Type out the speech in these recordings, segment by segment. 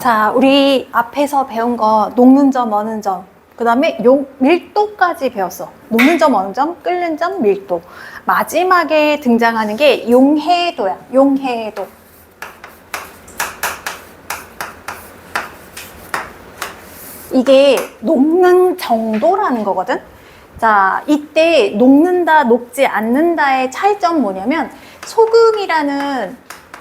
자, 우리 앞에서 배운 거 녹는 점, 어는 점, 그 다음에 밀도까지 배웠어. 녹는 점, 어는 점, 끓는 점, 밀도. 마지막에 등장하는 게 용해도야. 용해도. 이게 녹는 정도라는 거거든. 자, 이때 녹는다, 녹지 않는다의 차이점 뭐냐면 소금이라는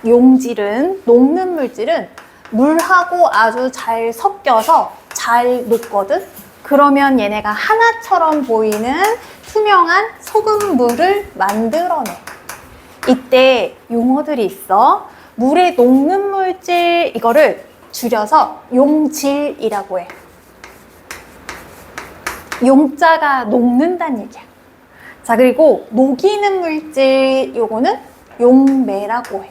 용질은, 녹는 물질은 물하고 아주 잘 섞여서 잘 녹거든. 그러면 얘네가 하나처럼 보이는 투명한 소금물을 만들어내. 이때 용어들이 있어. 물에 녹는 물질, 이거를 줄여서 용질이라고 해. 용자가 녹는다는 얘기야. 자, 그리고 녹이는 물질, 요거는 용매라고 해.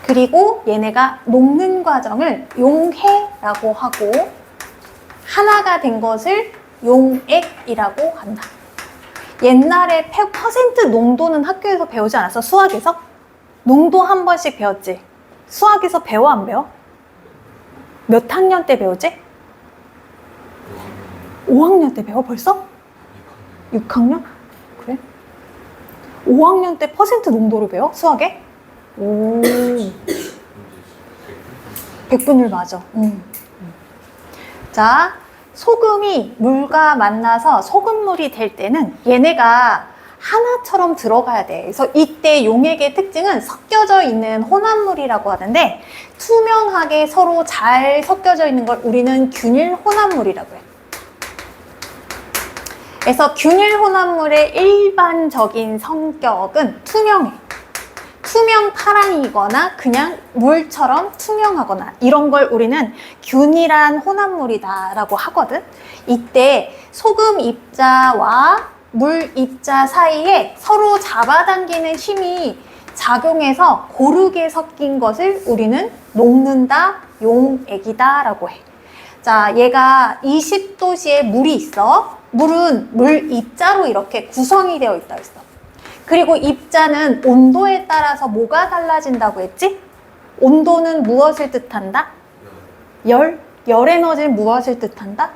그리고 얘네가 녹는 과정을 용해라고 하고, 하나가 된 것을 용액이라고 한다. 옛날에 퍼센트 농도는 학교에서 배우지 않았어? 수학에서? 농도 한 번씩 배웠지? 수학에서 배워, 안 배워? 몇 학년 때 배우지? 5학년 때 배워 벌써? 6학년? 그래? 5학년 때 퍼센트 농도를 배워? 수학에? 오, 100분율 맞아. 자, 소금이 물과 만나서 소금물이 될 때는 얘네가 하나처럼 들어가야 돼. 그래서 이때 용액의 특징은 섞여져 있는 혼합물이라고 하는데, 투명하게 서로 잘 섞여져 있는 걸 우리는 균일 혼합물이라고 해. 그래서 균일 혼합물의 일반적인 성격은 투명해. 투명 파랑이거나 그냥 물처럼 투명하거나, 이런 걸 우리는 균일한 혼합물이다 라고 하거든. 이때 소금 입자와 물 입자 사이에 서로 잡아당기는 힘이 작용해서 고르게 섞인 것을 우리는 녹는다, 용액이다 라고 해. 자, 얘가 20도씨에 물이 있어. 물은 물 입자로 이렇게 구성이 되어 있다 했어. 그리고 입자는 온도에 따라서 뭐가 달라진다고 했지? 온도는 무엇을 뜻한다? 열? 열 에너지는 무엇을 뜻한다?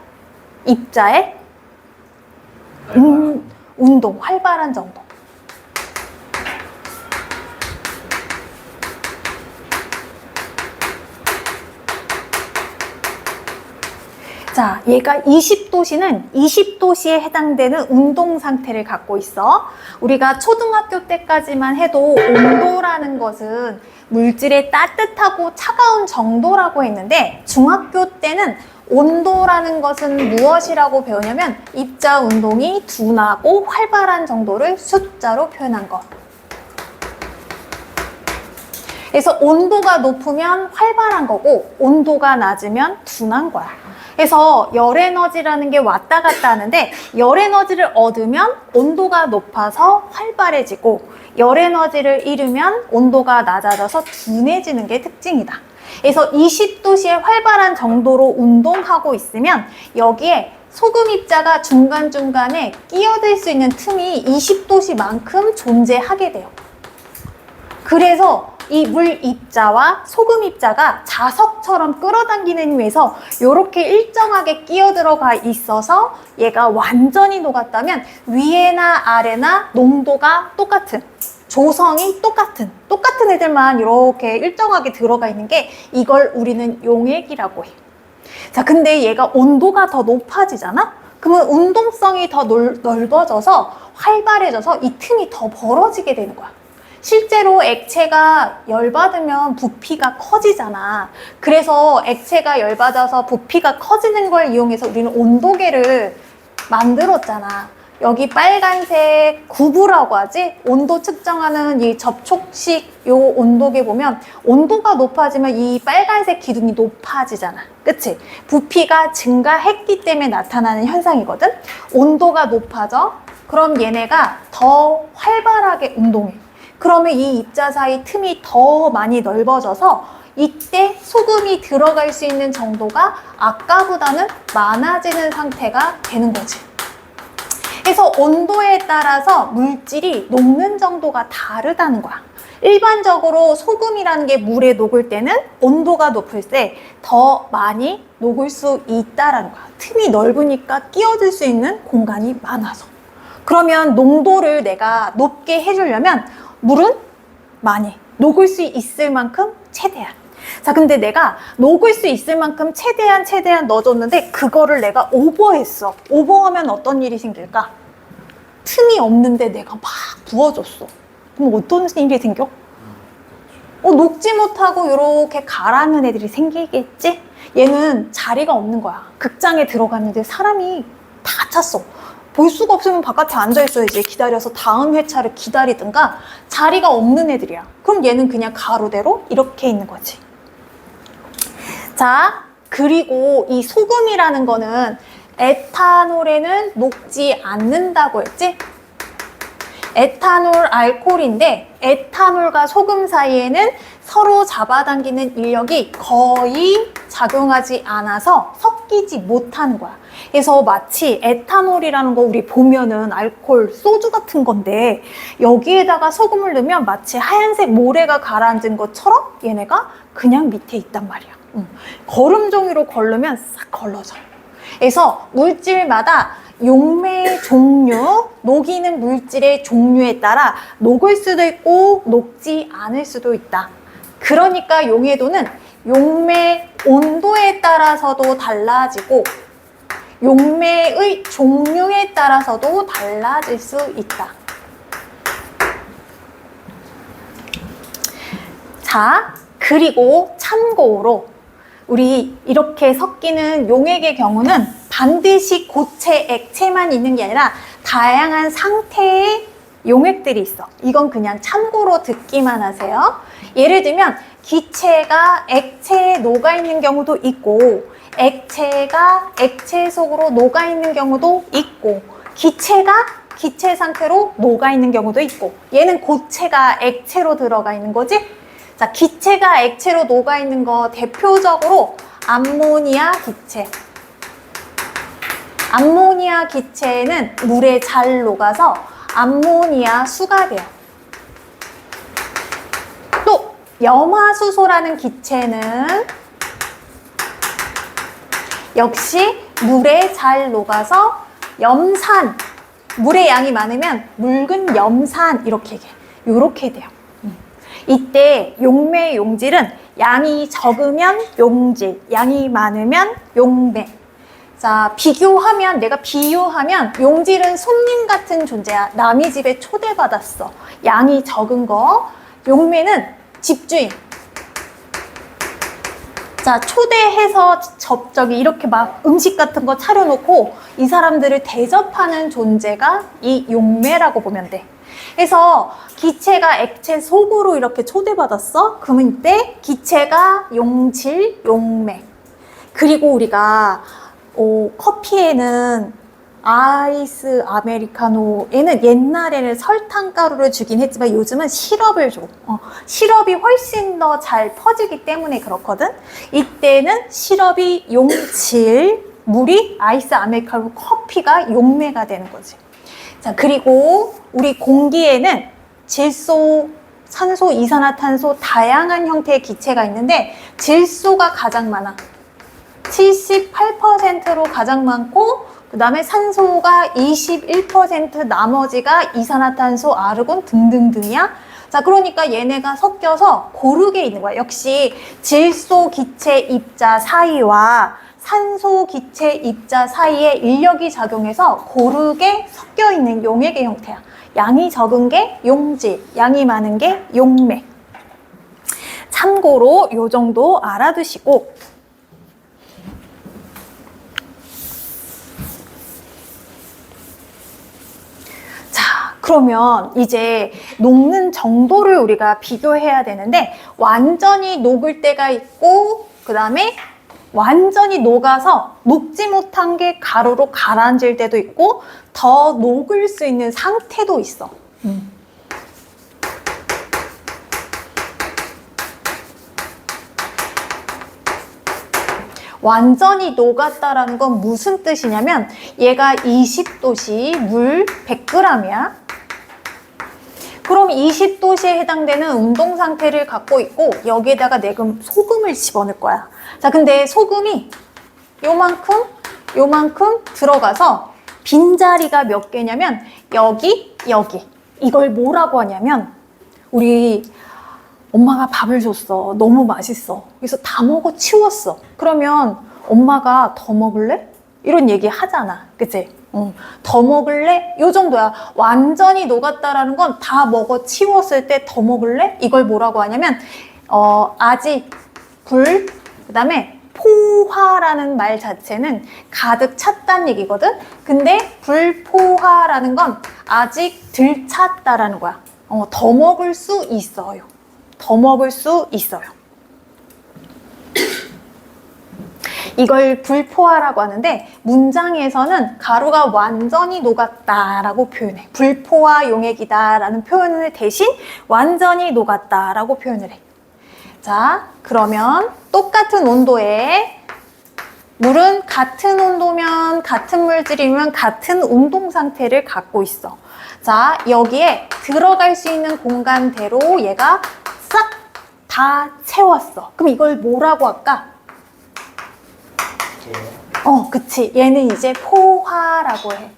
입자의 운동, 활발한 정도. 자, 얘가 20도씨는 20도씨에 해당되는 운동 상태를 갖고 있어. 우리가 초등학교 때까지만 해도 온도라는 것은 물질의 따뜻하고 차가운 정도라고 했는데, 중학교 때는 온도라는 것은 무엇이라고 배우냐면 입자 운동이 둔하고 활발한 정도를 숫자로 표현한 것. 그래서 온도가 높으면 활발한 거고, 온도가 낮으면 둔한 거야. 그래서 열 에너지라는 게 왔다 갔다 하는데, 열 에너지를 얻으면 온도가 높아서 활발해지고, 열 에너지를 잃으면 온도가 낮아져서 둔해지는 게 특징이다. 그래서 20도씨의 활발한 정도로 운동하고 있으면 여기에 소금 입자가 중간중간에 끼어들 수 있는 틈이 20도씨만큼 존재하게 돼요. 그래서 이 물 입자와 소금 입자가 자석처럼 끌어당기는 위해서 이렇게 일정하게 끼어 들어가 있어서 얘가 완전히 녹았다면 위에나 아래나 농도가 똑같은, 조성이 똑같은 애들만 이렇게 일정하게 들어가 있는 게, 이걸 우리는 용액이라고 해. 자, 근데 얘가 온도가 더 높아지잖아? 그러면 운동성이 더 넓어져서 활발해져서 이 틈이 더 벌어지게 되는 거야. 실제로 액체가 열받으면 부피가 커지잖아. 그래서 액체가 열받아서 부피가 커지는 걸 이용해서 우리는 온도계를 만들었잖아. 여기 빨간색 구부라고 하지? 온도 측정하는 이 접촉식 요 온도계 보면 온도가 높아지면 이 빨간색 기둥이 높아지잖아. 그치? 부피가 증가했기 때문에 나타나는 현상이거든? 온도가 높아져? 그럼 얘네가 더 활발하게 운동해. 그러면 이 입자 사이 틈이 더 많이 넓어져서 이때 소금이 들어갈 수 있는 정도가 아까보다는 많아지는 상태가 되는 거지. 그래서 온도에 따라서 물질이 녹는 정도가 다르다는 거야. 일반적으로 소금이라는 게 물에 녹을 때는 온도가 높을 때 더 많이 녹을 수 있다라는 거야. 틈이 넓으니까 끼어들 수 있는 공간이 많아서. 그러면 농도를 내가 높게 해주려면 물은 많이 녹을 수 있을 만큼 최대한. 자, 근데 내가 녹을 수 있을 만큼 최대한 넣어줬는데 그거를 내가 오버했어. 오버하면 어떤 일이 생길까? 틈이 없는데 내가 막 부어줬어. 그럼 어떤 일이 생겨? 녹지 못하고 이렇게 가라앉는 애들이 생기겠지? 얘는 자리가 없는 거야. 극장에 들어갔는데 사람이 다 찼어. 볼 수가 없으면 바깥에 앉아있어야지. 기다려서 다음 회차를 기다리든가. 자리가 없는 애들이야. 그럼 얘는 그냥 가로대로 이렇게 있는 거지. 자, 그리고 이 소금이라는 거는 에탄올에는 녹지 않는다고 했지? 에탄올 알코올인데 에탄올과 소금 사이에는 서로 잡아당기는 인력이 거의 작용하지 않아서 섞이지 못하는 거야. 그래서 마치 에탄올이라는 거 우리 보면은 알코올, 소주 같은 건데 여기에다가 소금을 넣으면 마치 하얀색 모래가 가라앉은 것처럼 얘네가 그냥 밑에 있단 말이야. 거름종이로 걸르면 싹 걸러져. 그래서 물질마다 용매의 종류, 녹이는 물질의 종류에 따라 녹을 수도 있고 녹지 않을 수도 있다. 그러니까 용해도는 용매 온도에 따라서도 달라지고 용매의 종류에 따라서도 달라질 수 있다. 자, 그리고 참고로 우리 이렇게 섞이는 용액의 경우는 반드시 고체, 액체만 있는 게 아니라 다양한 상태의 용액들이 있어. 이건 그냥 참고로 듣기만 하세요. 예를 들면 기체가 액체에 녹아있는 경우도 있고 액체가 액체 속으로 녹아있는 경우도 있고 기체가 기체 상태로 녹아있는 경우도 있고 얘는 고체가 액체로 들어가 있는 거지? 자, 기체가 액체로 녹아있는 거 대표적으로 암모니아 기체. 암모니아 기체는 물에 잘 녹아서 암모니아 수가 돼요. 또 염화수소라는 기체는 역시 물에 잘 녹아서 염산, 물의 양이 많으면 묽은 염산 이렇게 돼요. 이때 용매, 용질은 양이 적으면 용질, 양이 많으면 용매. 자, 내가 비유하면 용질은 손님 같은 존재야. 남의 집에 초대받았어. 양이 적은 거. 용매는 집주인. 자, 초대해서 저기 이렇게 막 음식 같은 거 차려놓고 이 사람들을 대접하는 존재가 이 용매라고 보면 돼. 그래서 기체가 액체 속으로 이렇게 초대받았어? 그러면 이때 기체가 용질, 용매. 그리고 우리가 커피에는 아이스 아메리카노에는 옛날에는 설탕가루를 주긴 했지만 요즘은 시럽을 줘. 시럽이 훨씬 더 잘 퍼지기 때문에 그렇거든. 이때는 시럽이 용질, 물이 아이스 아메리카노, 커피가 용매가 되는 거지. 자, 그리고 우리 공기에는 질소, 산소, 이산화탄소 다양한 형태의 기체가 있는데 질소가 가장 많아. 78%로 가장 많고 그 다음에 산소가 21%, 나머지가 이산화탄소, 아르곤 등등등이야. 자, 그러니까 얘네가 섞여서 고르게 있는 거야. 역시 질소 기체 입자 사이와 산소 기체 입자 사이에 인력이 작용해서 고르게 섞여 있는 용액의 형태야. 양이 적은 게 용질, 양이 많은 게 용매. 참고로 요 정도 알아두시고 그러면 이제 녹는 정도를 우리가 비교해야 되는데 완전히 녹을 때가 있고 그 다음에 완전히 녹아서 녹지 못한 게 가루로 가라앉을 때도 있고 더 녹을 수 있는 상태도 있어. 완전히 녹았다라는 건 무슨 뜻이냐면 얘가 20도씨 물 100g이야. 그럼 20도씨에 해당되는 운동 상태를 갖고 있고 여기에다가 내가 소금을 집어넣을 거야. 자, 근데 소금이 요만큼 들어가서 빈자리가 몇 개냐면 여기. 이걸 뭐라고 하냐면 우리 엄마가 밥을 줬어. 너무 맛있어. 그래서 다 먹어 치웠어. 그러면 엄마가 더 먹을래? 이런 얘기 하잖아. 그치? 더 먹을래? 요 정도야. 완전히 녹았다라는 건 다 먹어 치웠을 때 더 먹을래? 이걸 뭐라고 하냐면 아직 그 다음에 포화라는 말 자체는 가득 찼다는 얘기거든. 근데 불포화라는 건 아직 덜 찼다라는 거야. 더 먹을 수 있어요. 더 먹을 수 있어요. 이걸 불포화라고 하는데 문장에서는 가루가 완전히 녹았다라고 표현해. 불포화 용액이다라는 표현을 대신 완전히 녹았다라고 표현을 해. 자, 그러면 똑같은 온도에 물은 같은 온도면 같은 물질이면 같은 운동 상태를 갖고 있어. 자, 여기에 들어갈 수 있는 공간대로 얘가 싹 다 채웠어. 그럼 이걸 뭐라고 할까? 그치. 얘는 이제 포화라고 해.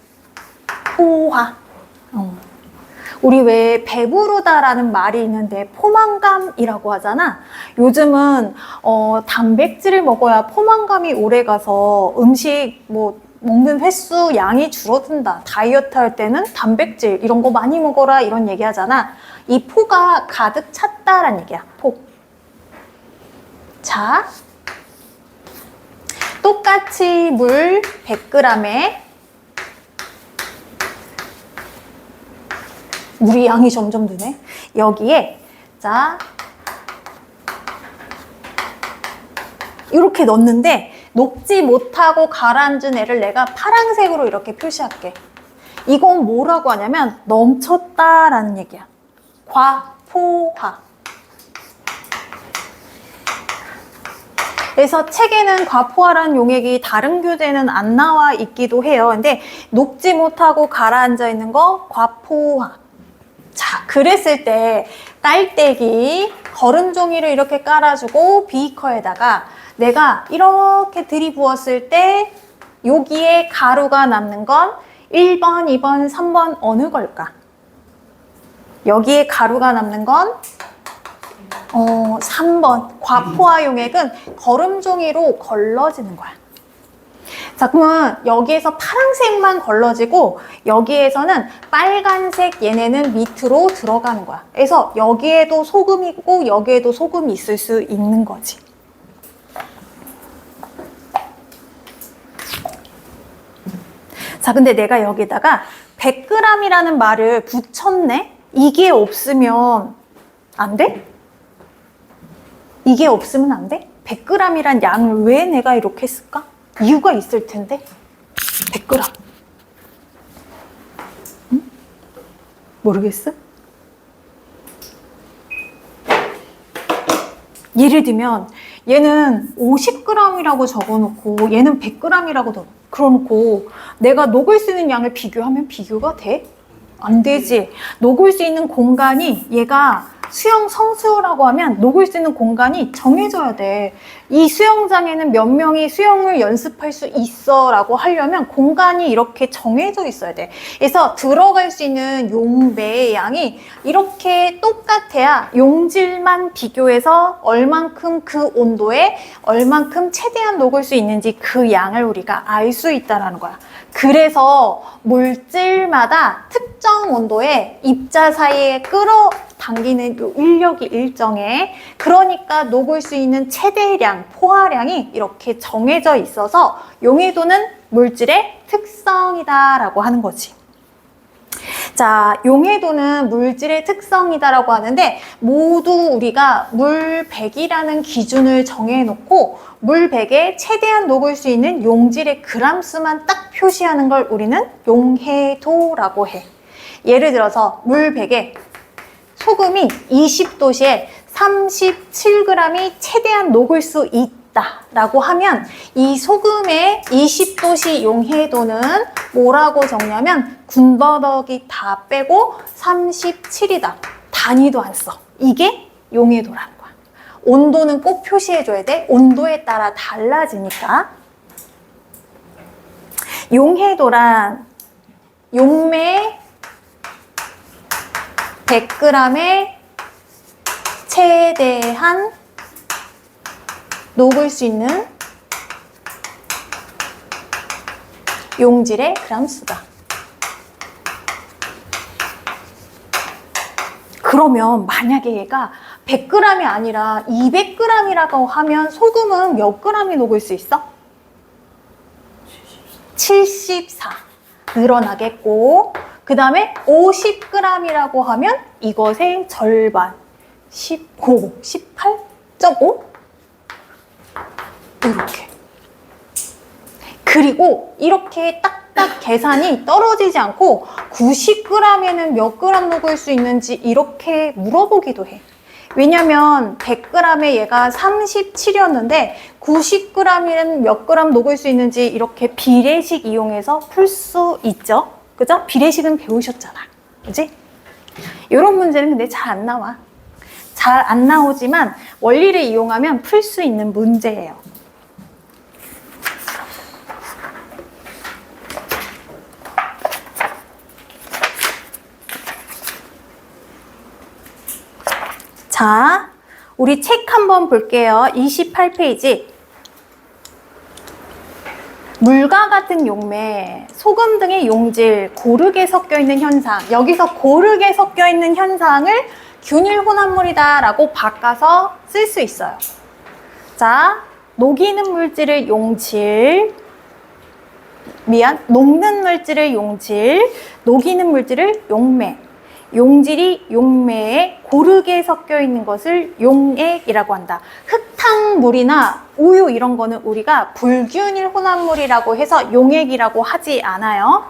포화. 우리 왜 배부르다라는 말이 있는데 포만감이라고 하잖아. 요즘은 단백질을 먹어야 포만감이 오래 가서 음식 먹는 횟수 양이 줄어든다. 다이어트 할 때는 단백질 이런 거 많이 먹어라 이런 얘기 하잖아. 이 포가 가득 찼다라는 얘기야. 포. 자, 똑같이 물 100g에 물이 양이 점점 드네. 여기에 자 이렇게 넣는데 녹지 못하고 가라앉은 애를 내가 파란색으로 이렇게 표시할게. 이건 뭐라고 하냐면 넘쳤다라는 얘기야. 과포화. 그래서 책에는 과포화라는 용액이 다른 교재는 안 나와 있기도 해요. 근데 녹지 못하고 가라앉아 있는 거 과포화. 자, 그랬을 때 깔때기 거름 종이를 이렇게 깔아주고 비커에다가 내가 이렇게 들이부었을 때 여기에 가루가 남는 건 1번, 2번, 3번 어느 걸까? 여기에 가루가 남는 건 3번. 과포화 용액은 거름 종이로 걸러지는 거야. 자, 그러면 여기에서 파란색만 걸러지고 여기에서는 빨간색 얘네는 밑으로 들어가는 거야. 그래서 여기에도 소금이 있고 여기에도 소금이 있을 수 있는 거지. 자, 근데 내가 여기다가 100g이라는 말을 붙였네? 이게 없으면 안 돼? 이게 없으면 안 돼? 100g이란 양을 왜 내가 이렇게 했을까? 이유가 있을 텐데. 100g. 응? 모르겠어? 예를 들면 얘는 50g이라고 적어놓고 얘는 100g이라고 그러놓고 내가 녹을 수 있는 양을 비교하면 비교가 돼? 안 되지. 녹을 수 있는 공간이 얘가 수영 성수라고 하면 녹을 수 있는 공간이 정해져야 돼. 이 수영장에는 몇 명이 수영을 연습할 수 있어 라고 하려면 공간이 이렇게 정해져 있어야 돼. 그래서 들어갈 수 있는 용배의 양이 이렇게 똑같아야 용질만 비교해서 얼만큼 그 온도에 얼만큼 최대한 녹을 수 있는지 그 양을 우리가 알 수 있다는 거야. 그래서 물질마다 특정 온도에 입자 사이에 끌어당기는 요 인력이 일정해. 그러니까 녹을 수 있는 최대량, 포화량이 이렇게 정해져 있어서 용해도는 물질의 특성이다라고 하는 거지. 자, 용해도는 물질의 특성이다라고 하는데 모두 우리가 물 100이라는 기준을 정해놓고 물 100에 최대한 녹을 수 있는 용질의 그람수만 딱 표시하는 걸 우리는 용해도라고 해. 예를 들어서 물 100에 소금이 20도씨에 37g이 최대한 녹을 수 라고 하면 이 소금의 20도씨 용해도는 뭐라고 적냐면 군더더기 다 빼고 37이다. 단위도 안 써. 이게 용해도라는 거야. 온도는 꼭 표시해줘야 돼. 온도에 따라 달라지니까. 용해도란 용매 100g에 최대한 녹을 수 있는 용질의 그람수다. 그러면 만약에 얘가 100g이 아니라 200g이라고 하면 소금은 몇 g이 녹을 수 있어? 74 늘어나겠고, 그 다음에 50g이라고 하면 이것의 절반 15, 18.5 이렇게. 그리고 이렇게 딱딱 계산이 떨어지지 않고 90g에는 몇 g 녹을 수 있는지 이렇게 물어보기도 해. 왜냐면 100g에 얘가 37이었는데 90g에는 몇 g 녹을 수 있는지 이렇게 비례식 이용해서 풀 수 있죠. 그죠? 비례식은 배우셨잖아. 그지? 이런 문제는 근데 잘 안 나와. 잘 안 나오지만 원리를 이용하면 풀 수 있는 문제예요. 자, 우리 책 한번 볼게요. 28페이지. 물과 같은 용매, 소금 등의 용질, 고르게 섞여 있는 현상. 여기서 고르게 섞여 있는 현상을 균일 혼합물이다 라고 바꿔서 쓸 수 있어요. 자, 녹이는 물질을 용질, 녹는 물질을 용질, 녹이는 물질을 용매. 용질이 용매에 고르게 섞여 있는 것을 용액이라고 한다. 흙탕물이나 우유 이런 거는 우리가 불균일 혼합물이라고 해서 용액이라고 하지 않아요.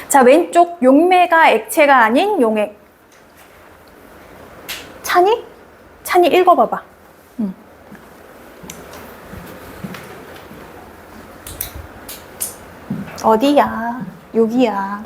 자, 왼쪽 용매가 액체가 아닌 용액. 찬이? 찬이 읽어봐봐. 어디야? 여기야.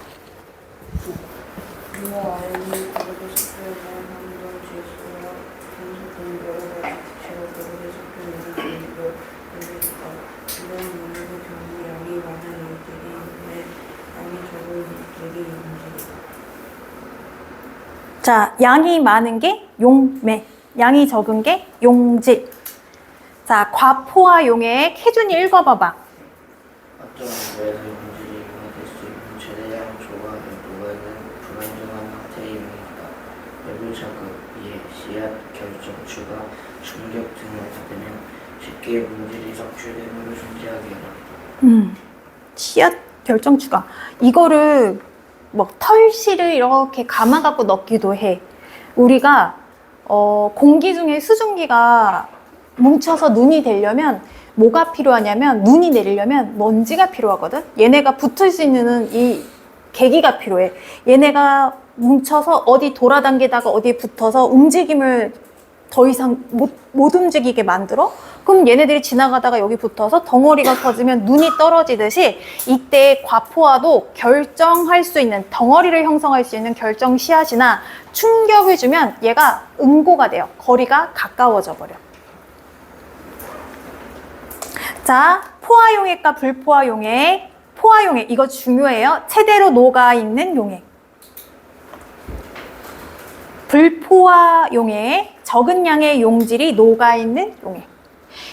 자, 양이 많은 게 용매, 양이 적은 게 용질. 자, 과포화 용액, 혜준이 읽어봐봐. 어떤 거에서 물질이 용화될 수 있는 최대량 조각에 녹아있는 불안정한 형태의 용액이다. 외부 자극, 이해, 씨앗, 결정, 추가, 충격 등을 받으면 쉽게 물질이 섭취됨으로 존재하게 합니다. 씨앗, 결정, 추가. 이거를 뭐 털실을 이렇게 감아갖고 넣기도 해. 우리가 공기 중에 수증기가 뭉쳐서 눈이 되려면 뭐가 필요하냐면, 눈이 내리려면 먼지가 필요하거든. 얘네가 붙을 수 있는 이 계기가 필요해. 얘네가 뭉쳐서 어디 돌아다니다가 어디에 붙어서 움직임을 더 이상 못 움직이게 만들어? 그럼 얘네들이 지나가다가 여기 붙어서 덩어리가 커지면 눈이 떨어지듯이 이때 과포화도 결정할 수 있는, 덩어리를 형성할 수 있는 결정 씨앗이나 충격을 주면 얘가 응고가 돼요. 거리가 가까워져 버려. 자, 포화용액과 불포화용액. 포화용액, 이거 중요해요. 제대로 녹아있는 용액. 불포화용액, 적은 양의 용질이 녹아있는 용액.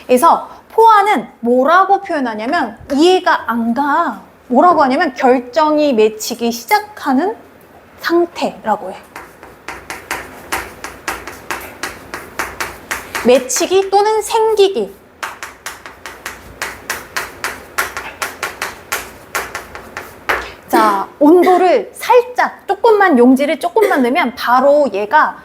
그래서 포화는 뭐라고 표현하냐면 이해가 안 가. 뭐라고 하냐면 결정이 맺히기 시작하는 상태라고 해. 맺히기 또는 생기기. 자, 온도를 살짝, 조금만 용질을 조금만 넣으면 바로 얘가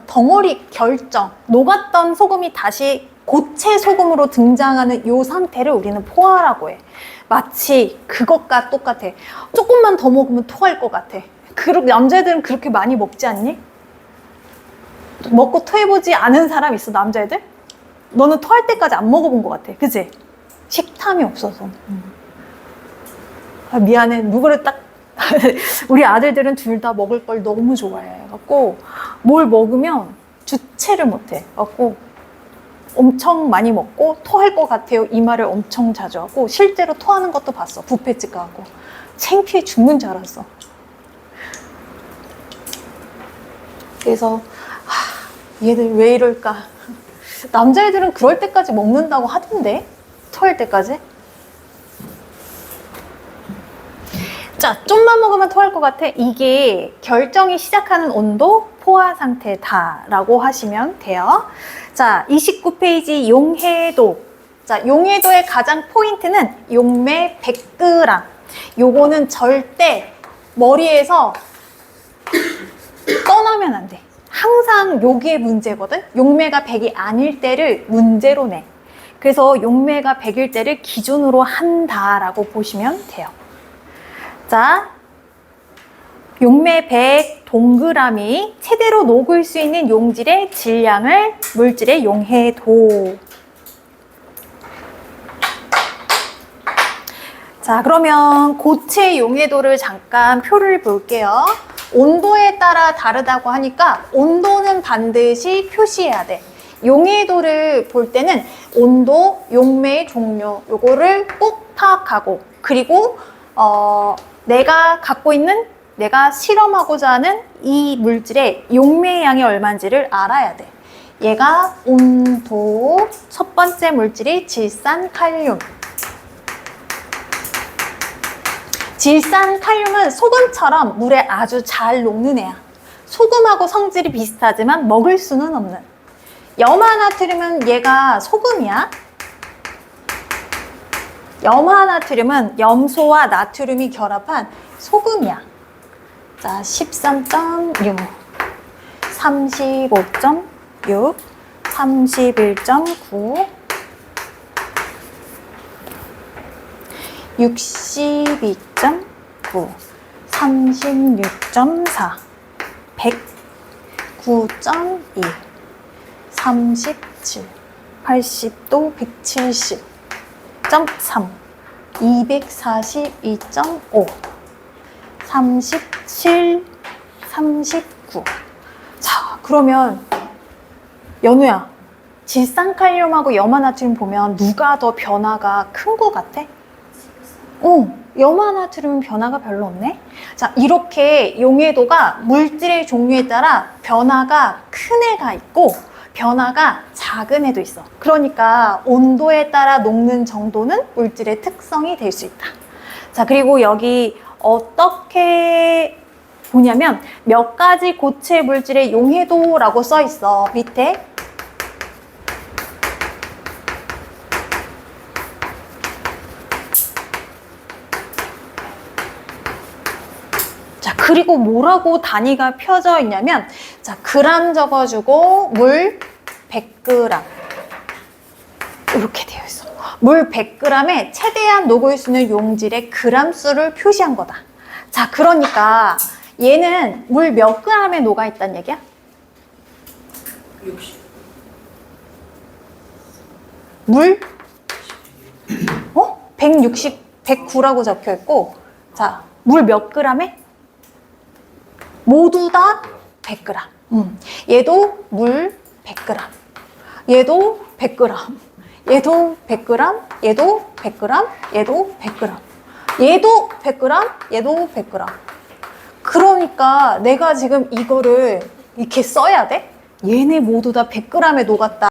덩어리 결정, 녹았던 소금이 다시 고체 소금으로 등장하는 이 상태를 우리는 포화라고 해. 마치 그것과 똑같아. 조금만 더 먹으면 토할 것 같아. 남자애들은 그렇게 많이 먹지 않니? 먹고 토해보지 않은 사람 있어, 남자애들? 너는 토할 때까지 안 먹어본 것 같아. 그치? 식탐이 없어서. 아, 미안해. 누구를 딱 우리 아들들은 둘 다 먹을 걸 너무 좋아해. 갖고 뭘 먹으면 주체를 못해. 갖고 엄청 많이 먹고 토할 것 같아요. 이 말을 엄청 자주 하고 실제로 토하는 것도 봤어. 뷔페집 가고 창피해 죽는 줄 알았어. 그래서 얘들 왜 이럴까? 남자애들은 그럴 때까지 먹는다고 하던데? 토할 때까지? 자, 좀만 먹으면 토할 것 같아. 이게 결정이 시작하는 온도, 포화 상태다 라고 하시면 돼요. 자, 29페이지 용해도. 자, 용해도의 가장 포인트는 용매 100g. 요거는 절대 머리에서 떠나면 안 돼. 항상 요게 문제거든. 용매가 100이 아닐 때를 문제로 내. 그래서 용매가 100일 때를 기준으로 한다라고 보시면 돼요. 자, 용매 100 동그라미 최대로 녹을 수 있는 용질의 질량을 물질의 용해도. 자, 그러면 고체 용해도를 잠깐 표를 볼게요. 온도에 따라 다르다고 하니까 온도는 반드시 표시해야 돼. 용해도를 볼 때는 온도, 용매의 종류 요거를 꼭 파악하고, 그리고 내가 갖고 있는, 내가 실험하고자 하는 이 물질의 용매의 양이 얼마인지를 알아야 돼. 얘가 온도, 첫 번째 물질이 질산칼륨. 질산칼륨은 소금처럼 물에 아주 잘 녹는 애야. 소금하고 성질이 비슷하지만 먹을 수는 없는. 염화나트륨은 얘가 소금이야. 염화나트륨은 염소와 나트륨이 결합한 소금이야. 자, 13.6, 35.6, 31.9, 62.9, 36.4, 109.2, 37, 80도 170.3, 242.5, 37, 39. 자, 그러면 연우야, 질산칼륨하고 염화나트륨 보면 누가 더 변화가 큰 것 같아? 염화나트륨은 변화가 별로 없네. 자, 이렇게 용해도가 물질의 종류에 따라 변화가 큰 애가 있고 변화가 작은 애도 있어. 그러니까 온도에 따라 녹는 정도는 물질의 특성이 될 수 있다. 자, 그리고 여기 어떻게 보냐면 몇 가지 고체 물질의 용해도라고 써 있어. 밑에. 자, 그리고 뭐라고 단위가 펴져 있냐면, 자, 그램 적어주고 물 100g 이렇게 되어 있어. 물 100g에 최대한 녹을 수 있는 용질의 그램 수를 표시한 거다. 자, 그러니까 얘는 물 몇 g에 녹아 있다는 얘기야? 60. 물? 160, 109라고 적혀 있고, 자, 물 몇 g에? 모두 다 100g. 얘도 물 100g. 얘도 100g. 얘도 100g. 얘도 100g. 얘도 100g. 얘도 100g. 얘도 100g. 그러니까 내가 지금 이거를 이렇게 써야 돼? 얘네 모두 다 100g에 녹았다.